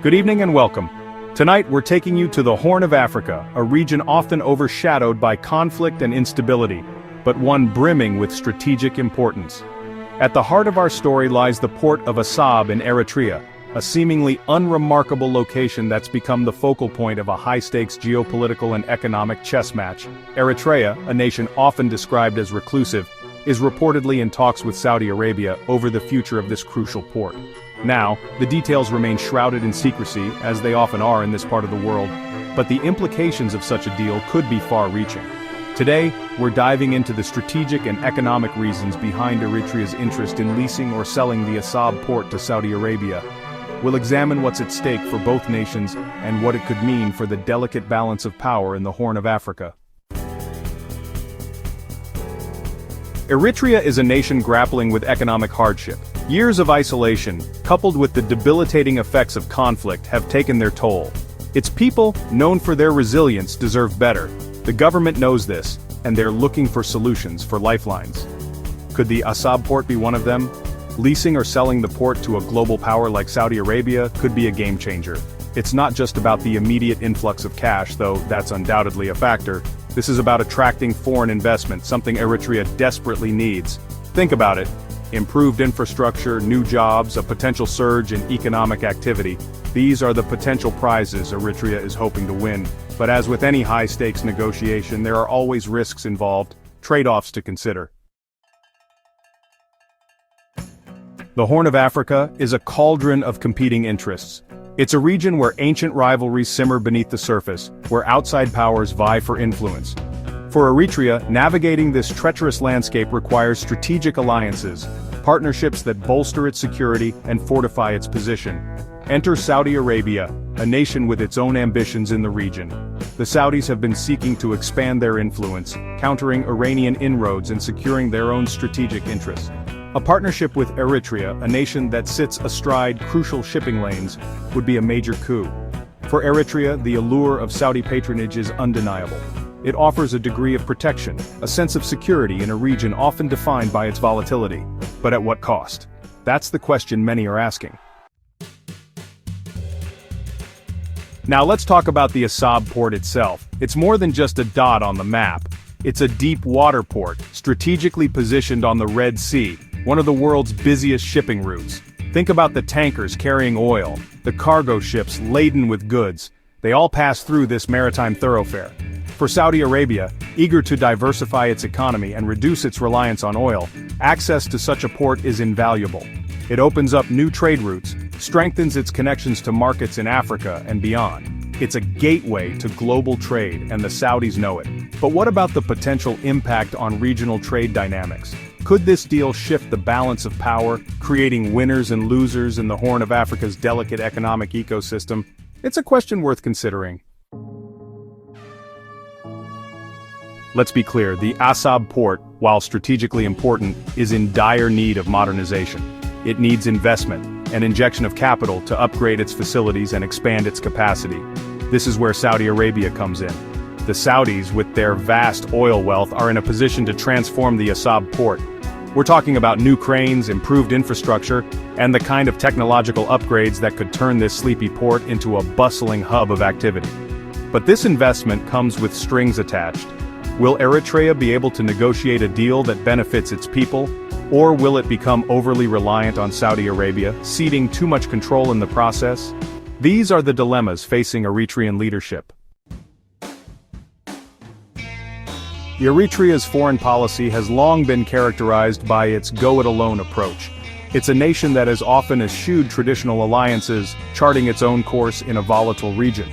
Good evening and welcome. Tonight we're taking you to the Horn of Africa, a region often overshadowed by conflict and instability, but one brimming with strategic importance. At the heart of our story lies the port of Assab in Eritrea, a seemingly unremarkable location that's become the focal point of a high-stakes geopolitical and economic chess match. Eritrea, a nation often described as reclusive, is reportedly in talks with Saudi Arabia over the future of this crucial port. Now, the details remain shrouded in secrecy, as they often are in this part of the world, but the implications of such a deal could be far-reaching. Today, we're diving into the strategic and economic reasons behind Eritrea's interest in leasing or selling the Assab port to Saudi Arabia. We'll examine what's at stake for both nations and what it could mean for the delicate balance of power in the Horn of Africa. Eritrea is a nation grappling with economic hardship. Years of isolation, coupled with the debilitating effects of conflict, have taken their toll. Its people, known for their resilience, deserve better. The government knows this, and they're looking for solutions, for lifelines. Could the Assab port be one of them? Leasing or selling the port to a global power like Saudi Arabia could be a game-changer. It's not just about the immediate influx of cash, though that's undoubtedly a factor. This is about attracting foreign investment, something Eritrea desperately needs. Think about it. Improved infrastructure, new jobs, a potential surge in economic activity. These are the potential prizes Eritrea is hoping to win. But as with any high-stakes negotiation, there are always risks involved, trade-offs to consider. The Horn of Africa is a cauldron of competing interests. It's a region where ancient rivalries simmer beneath the surface, where outside powers vie for influence. For Eritrea, navigating this treacherous landscape requires strategic alliances, partnerships that bolster its security and fortify its position. Enter Saudi Arabia, a nation with its own ambitions in the region. The Saudis have been seeking to expand their influence, countering Iranian inroads and securing their own strategic interests. A partnership with Eritrea, a nation that sits astride crucial shipping lanes, would be a major coup. For Eritrea, the allure of Saudi patronage is undeniable. It offers a degree of protection, a sense of security in a region often defined by its volatility. But at what cost? That's the question many are asking. Now let's talk about the Assab port itself. It's more than just a dot on the map. It's a deep water port, strategically positioned on the Red Sea, one of the world's busiest shipping routes. Think about the tankers carrying oil, the cargo ships laden with goods. They all pass through this maritime thoroughfare. For Saudi Arabia, eager to diversify its economy and reduce its reliance on oil, access to such a port is invaluable. It opens up new trade routes, strengthens its connections to markets in Africa and beyond. It's a gateway to global trade, and the Saudis know it. But what about the potential impact on regional trade dynamics? Could this deal shift the balance of power, creating winners and losers in the Horn of Africa's delicate economic ecosystem? It's a question worth considering. Let's be clear, the Assab port, while strategically important, is in dire need of modernization. It needs investment, an injection of capital to upgrade its facilities and expand its capacity. This is where Saudi Arabia comes in. The Saudis, with their vast oil wealth, are in a position to transform the Assab port. We're talking about new cranes, improved infrastructure, and the kind of technological upgrades that could turn this sleepy port into a bustling hub of activity. But this investment comes with strings attached. Will Eritrea be able to negotiate a deal that benefits its people, or will it become overly reliant on Saudi Arabia, ceding too much control in the process? These are the dilemmas facing Eritrean leadership. Eritrea's foreign policy has long been characterized by its go-it-alone approach. It's a nation that has often eschewed traditional alliances, charting its own course in a volatile region.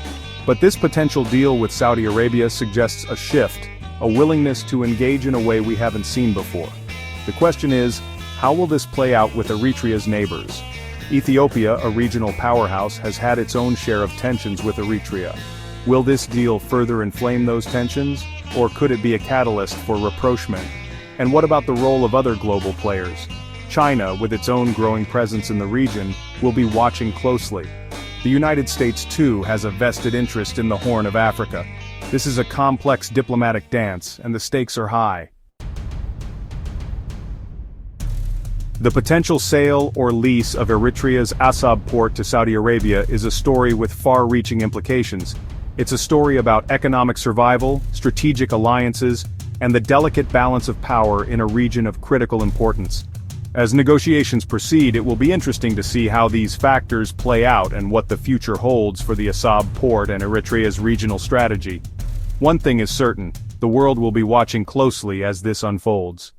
But this potential deal with Saudi Arabia suggests a shift, a willingness to engage in a way we haven't seen before. The question is, how will this play out with Eritrea's neighbors? Ethiopia, a regional powerhouse, has had its own share of tensions with Eritrea. Will this deal further inflame those tensions, or could it be a catalyst for rapprochement? And what about the role of other global players? China, with its own growing presence in the region, will be watching closely. The United States, too, has a vested interest in the Horn of Africa. This is a complex diplomatic dance, and the stakes are high. The potential sale or lease of Eritrea's Assab port to Saudi Arabia is a story with far-reaching implications. It's a story about economic survival, strategic alliances, and the delicate balance of power in a region of critical importance. As negotiations proceed, it will be interesting to see how these factors play out and what the future holds for the Assab port and Eritrea's regional strategy. One thing is certain, the world will be watching closely as this unfolds.